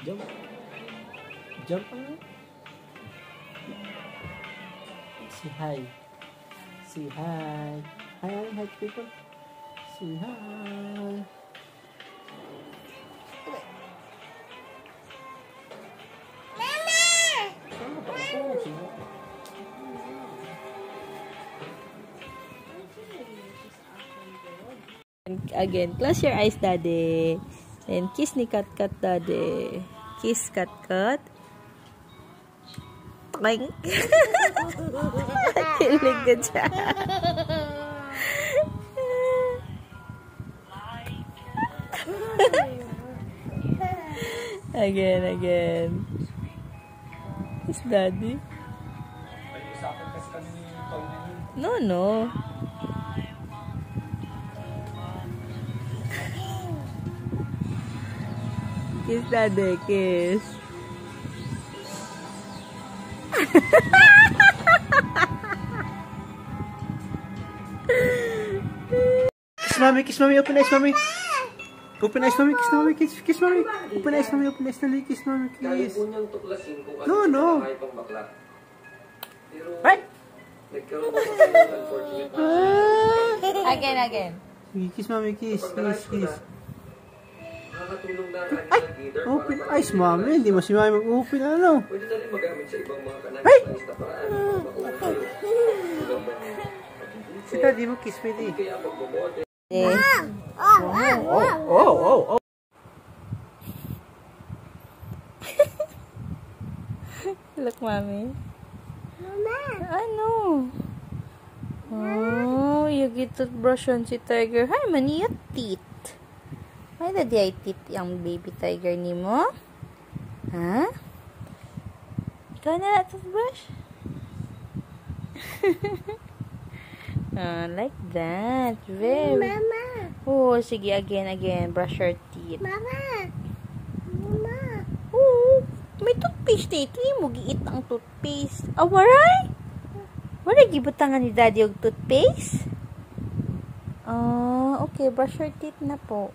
Jump. Jump. Say hi. Say hi. Hi, people. Say hi. Again, close your eyes, Daddy. And kiss ni Kat Kat, Daddy. Kiss Kat Kat. Toink. Kilig ka dyan. Again. Kiss Daddy. No. Kiss Daddy, kiss. Kiss mommy, open eyes, mommy. Open eyes, mommy, kiss mommy, kiss mommy. Open eyes, mommy, kiss mommy, kiss. No. Right? Again. Kiss mommy, kiss. Ay! Open eyes, mami. Hindi mo si mami mag-open, ano? Ay! Si Daddy mo kiss, pwede. Oh. Look, mami. Mama. Ano? Oh, you get to brush on si Tiger. Hi, mani yung teeth. May daddy ay teeth yung baby tiger ni mo? Ha? Ikaw na lang toothbrush? Like that. Very. Mama. Oh, sige, again. Brush your teeth. Mama. Oh, may toothpaste dito. Mo giit ang toothpaste. Waray? Waray gibutangan ni daddy yung toothpaste? Okay. Brush your teeth na po.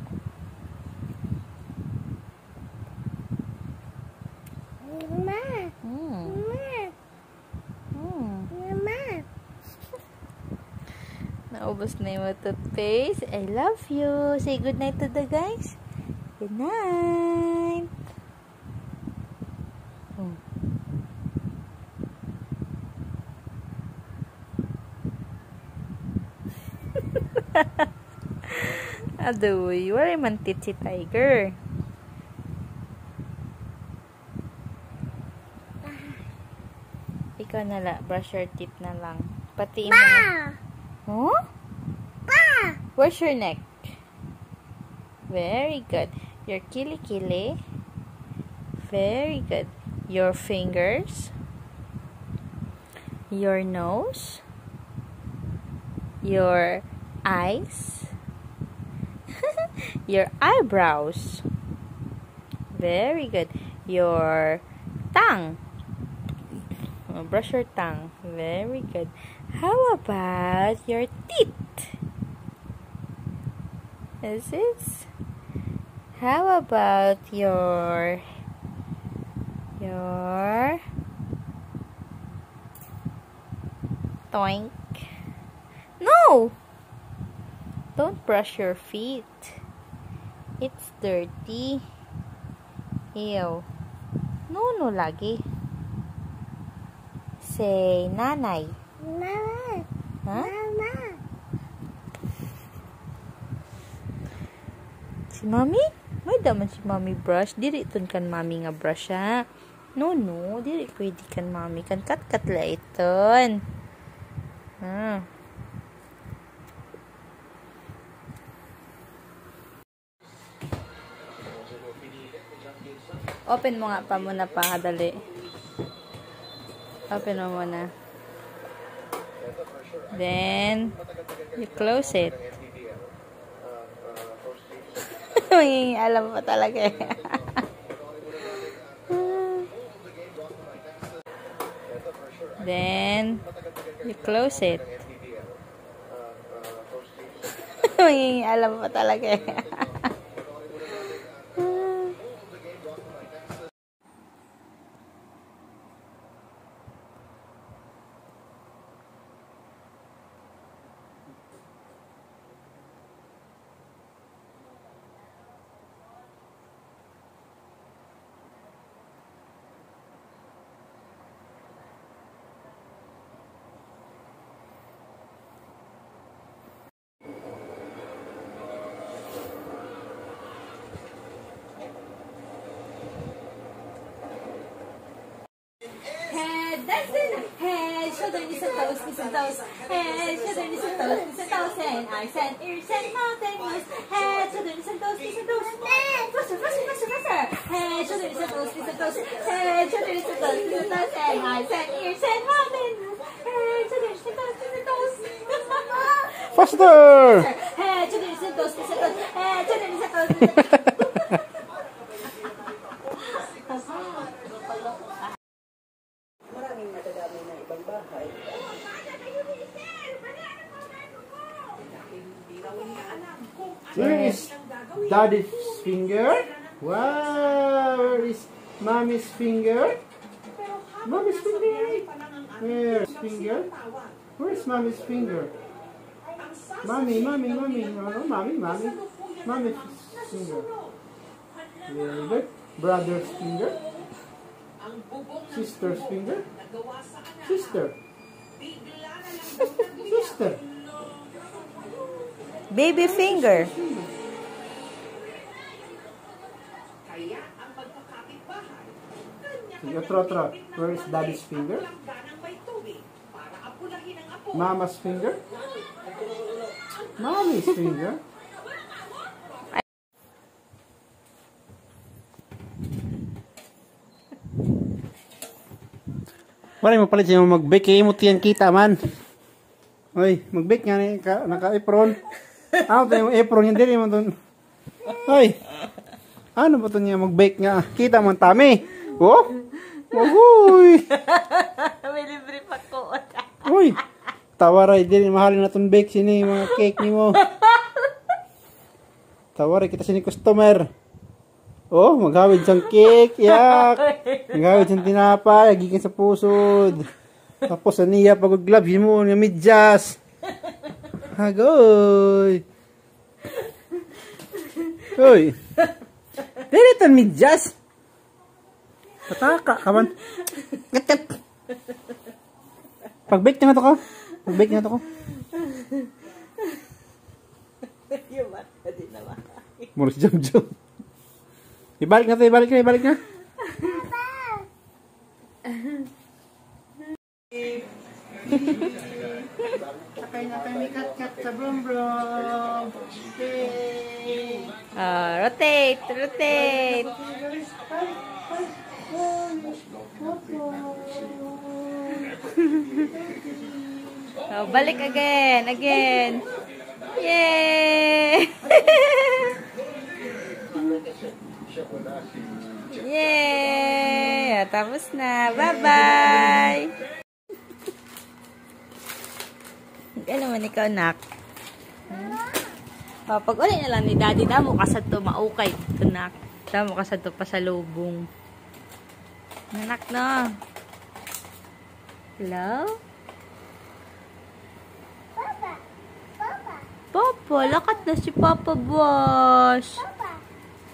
Naubos na yung toothpaste. I love you. Say good night to the guys. Good night. Adoy, wala man tit si Tiger. Ikaw na lang, brush your teeth na lang. Pati mo na. Huh? Pa! Where's your neck? Very good. Your kili-kili. Very good. Your fingers. Your nose. Your eyes. Your eyebrows. Very good. Your tongue. Brush your tongue. Very good. How about your teeth? How about your toink? No! Don't brush your feet. It's dirty. Ew. No lagi. Say nanay. Mama. Huh? Mama. Si mami? May daman si mami brush. Diri itun kan mami nga brush ha. No. Diri pwede kan mami. Kan kat la iton. Open mo nga pa muna pa. Dali. Open mo muna. Then, you close it. Alam mo talaga eh. Then, you close it. Alam mo talaga eh. Head, shoulder, knees and toes, knees and toes. Head, shoulder, knees and toes, knees and toes. And eyes and ears and mouth and nose. Head, shoulder, knees and toes, knees and toes. Faster, faster, faster, faster. Head, shoulder, knees and toes, knees and toes. Head, shoulder, knees and toes, knees and toes. And eyes and ears and mouth and nose. Head, shoulder, knees and toes, knees and toes. Faster! Head, shoulder, knees and toes, knees and toes. Head, shoulder, knees and toes, knees and toes. Where is Daddy's finger? Wow, where is Mommy's finger? Mommy's finger? Where's finger? Where's Mommy's finger? Mommy. No, Mommy. Mommy's finger. Very good. Brother's finger. Sister's finger. Sister. Baby finger. Trot. Where is Daddy's finger? Mama's finger? Mommy's finger? Wala mo palit siya mag-bake. Kayo mo tiyan kita man. Hoy, mag-bake nga naka-apron. Ano tayo yung apron yun din mo dun. Hoy, ano ba ito niya mag-bake nga? Kita man tami. Oh, magoy. May libre pa ko. Hoy, tawaray din. Mahalin na itong bake sini mga cake ni mo. Tawaray kita sini customer. Oh, maghawid siyang cake. Yak. Maghawid siyang tinapay. Agigan sa pusod. Tapos aniya pag-gloves mo. Yung medyas. Hagoy. Hoy. Dilitan medyas. Pataka. Kaman. Gatkat. Pag-bake na to ko. Pag-bake na to ko. Yung mata din naman. Muros jam-jam. Ibalik na. Sakay na tayo may kat-kat sa brum-brum. Okay. Rotate. Balik again. Yay! Yay! Tapos na. Bye-bye! Ano naman ikaw, nak? Pag uli na lang ni Daddy, damo kasad to maukay. Ito, nak. Damo kasad to pa sa lubong. Anak na. Hello? Papa, lakat na si Papa Boss.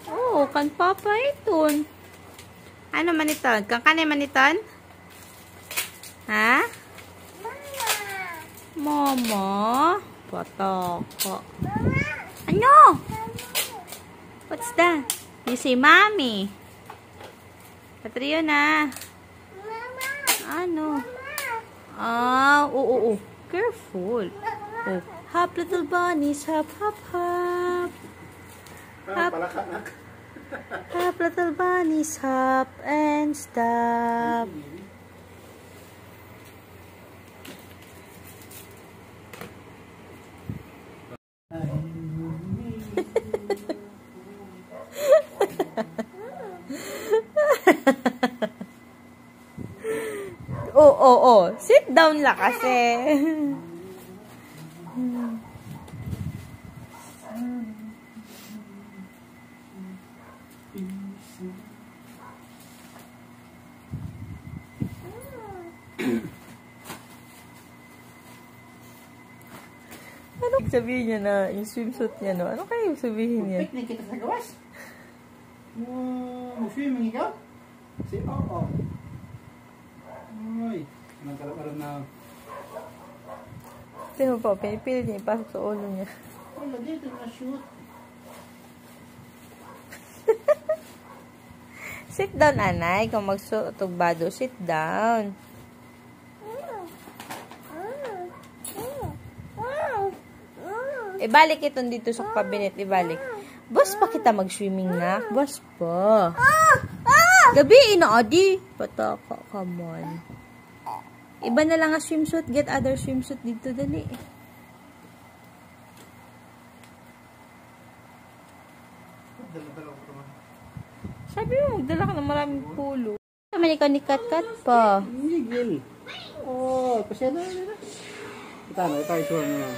Oh, kan Papa iton. Ano man iton? Kan kanay man iton? Ha? Mama. Pataka. Ano? What's that? You say mommy. Patriyo na. Ano? Oo. Careful. Oh. Hop, little bunnies, hop. Hop, little bunnies, hop and stop. Oh. Sit down lang kasi. Ano sabihin niya na yung swimsuit niya, no? Ano kaya yung sabihin niya? Picnic kita sa gawas. Swimming ikaw? Si Oo. Uy, nagkaroon na. Tingnan mo pa, pinipilit niya ipasok sa ulo niya. Wala dito na shoot. Sit down, anay. Kung magsutugbado, sit down. Ibalik itong dito sa cabinet. Ibalik. Boss pa kita mag-swimming na. Boss pa. Gabi, adi. Pataka, come on. Iba na lang ang swimsuit. Get other swimsuit dito. Dali. Sabi mo, magdala ka ng maraming pulo. Naman ikaw ni Kat-Kat pa. Miguel. Oh, pasya na. Ito na, ito ito na.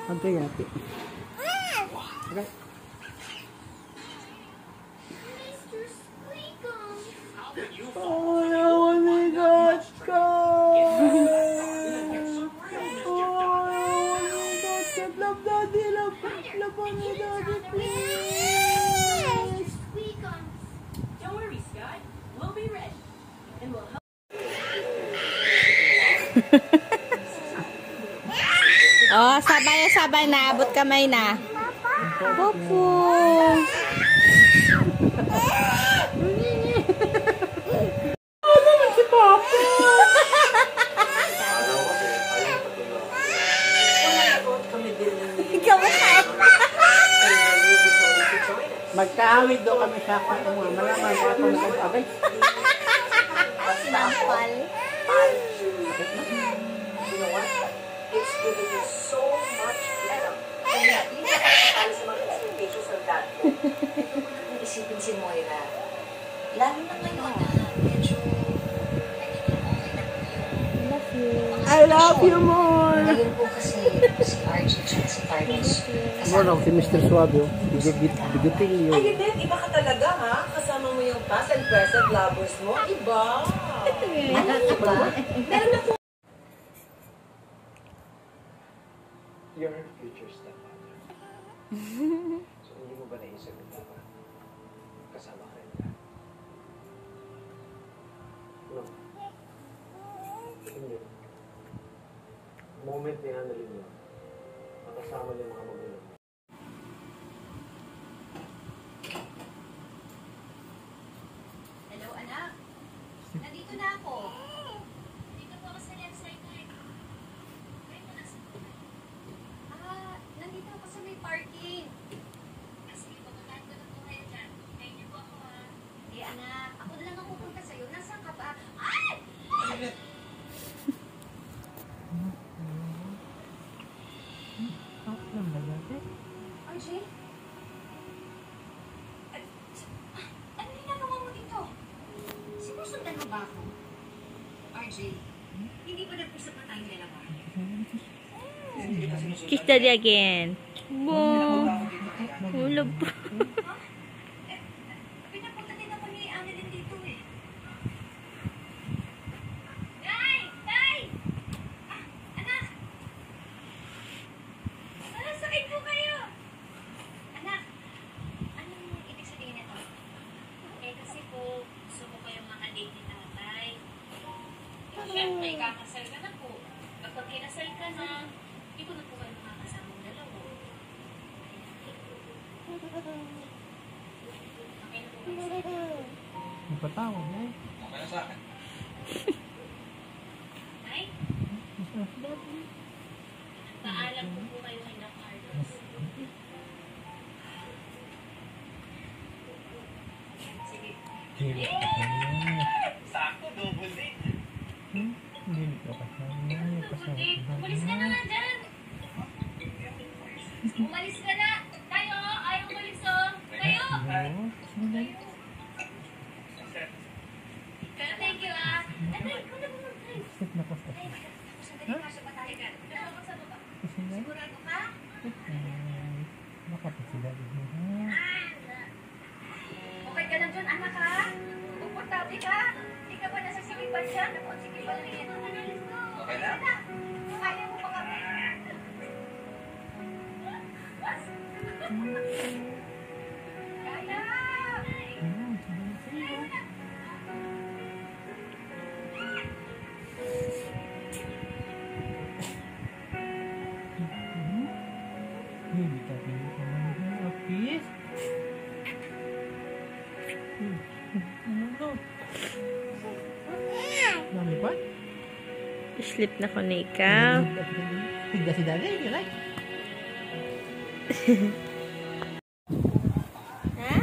Ante nga, ate. Okay. Oh, yawan ni Kat-Kat. Oh, yawan ni Kat-Kat. Love daddy, love ni daddy, please. Don't worry, Sky. We'll be ready. And we'll help. Oh, sabay na. Abot kamay na. Popo. Oh, naman si Papa. Ikaw ba tayo? Magkaawid daw kami sa mga malaman pa ito sa abay. Sampal. You know what? It's giving you so much better. And hindi na kakasal sa mga expectations of that. Isipin si Moira. Lalo na ngayon na medyo I love you more. ngayon po kasi si RJ at si Carlos. Ano si Mr. Suave, bigutin yun. Ayun din, iba ka talaga ha? Kasama mo yung past and present lovers mo. Iba. Diba? Meron na po. Your future stepmother. So, hindi mo ba naisip na dapat kasama ka rin nila? No. Hindi. Moment ni Annalyn yun, makasama niya mga magulang. Hello, anak. Nandito na ako. Nandito po ako sa left side na eh. Kayo po nasa nandito ako sa may parking. Kasi pupuntahan ko na po kayo dyan. Kayo niyo po ako ha. Hindi anak, ako na lang ang pupunta sa'yo. Nasaan ka ba? Ay! RJ? Ano ginagawa mo dito? Sinusundan mo ba ako? RJ, hindi ba nag-usap na tayong dalawa? Kiss daddy again. Bo. Ulog po. Pinapunta din ako ni Annalyn dito eh. Nay! Nay! Anak! Sakit po kayo! Anak, anong ibig sabihin nito? Eh kasi po, gusto ko kayong makadate ni tatay. Siyempre, kakasal ka na po. Kapag kinasal ka na, hindi ko na po kayo makakasamang dalawa. Okay na po ba sa inyo? Magpatawag eh. Nay? Paalam ko po kayo kay Doc Carlos. Sige. Sakto, double date. Hindi ko kasama. Umalis ka na nga dyan. Umalis ka na. Tayo, ayaw umalis oh. Tayo. Kaya thank you ah. Ay, ikaw na mag-drive. Ay, sandali ka, siya matali ka. Pero ako sa baba. Sigurado ka? Okay na? Kaya mo pa kami. Mami pa? Sleep na ko na ikaw. Tigda si daddy, right? Ha?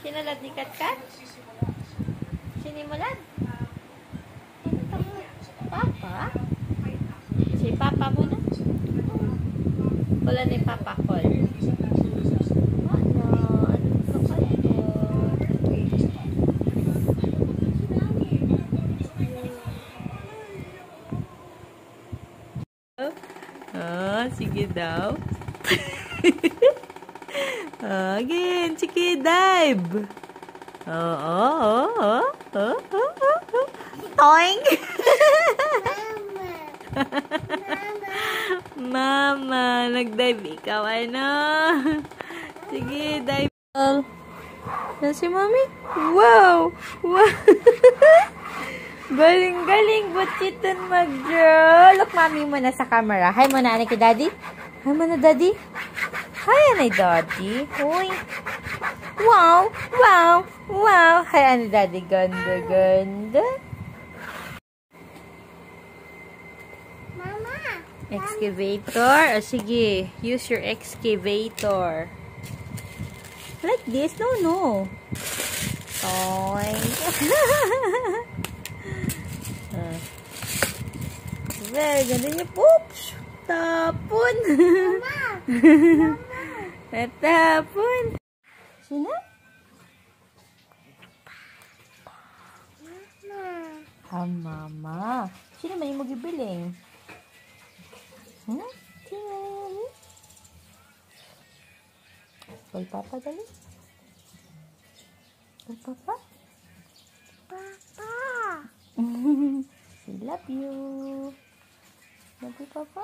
Sinalad ni Katkat? Sinimulad? Papa? Si Papa mo na? Wala ni Papa call. Ano? Ano ka kayo? Sige daw. Again, sige, dive. Toing! Mama, nag-dive ikaw, ano? Sige, dive. Yan si Mami? Wow! Wow! Galing-galing, butchiton mag-draw. Look, Mami mo na sa camera. Hi mo na, kay Daddy. Hi mo na, Daddy. Hi, anay, Daddy. Uy. Wow! Wow! Wow! Hi, anay, Daddy. Ganda, ganda. Mama! Excavator. O, sige. Use your excavator. Like this? No, no. Toy. Very ganda niya. Oops! Tapon! Natapon! Sino? Mama. Sino man yung magibiling? Sino? Kay Papa dali? Kay Papa? Papa! I love you. Love you, Papa.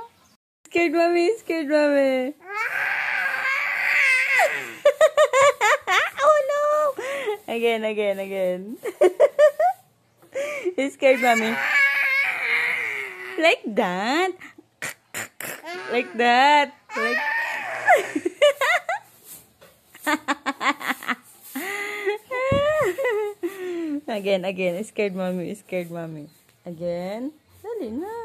Scared, Mommy. Scared, Mommy. Oh, no. Again. He's scared, Mommy. Like that. Like that. Like... Again. Scared, Mommy. Again. Dali na.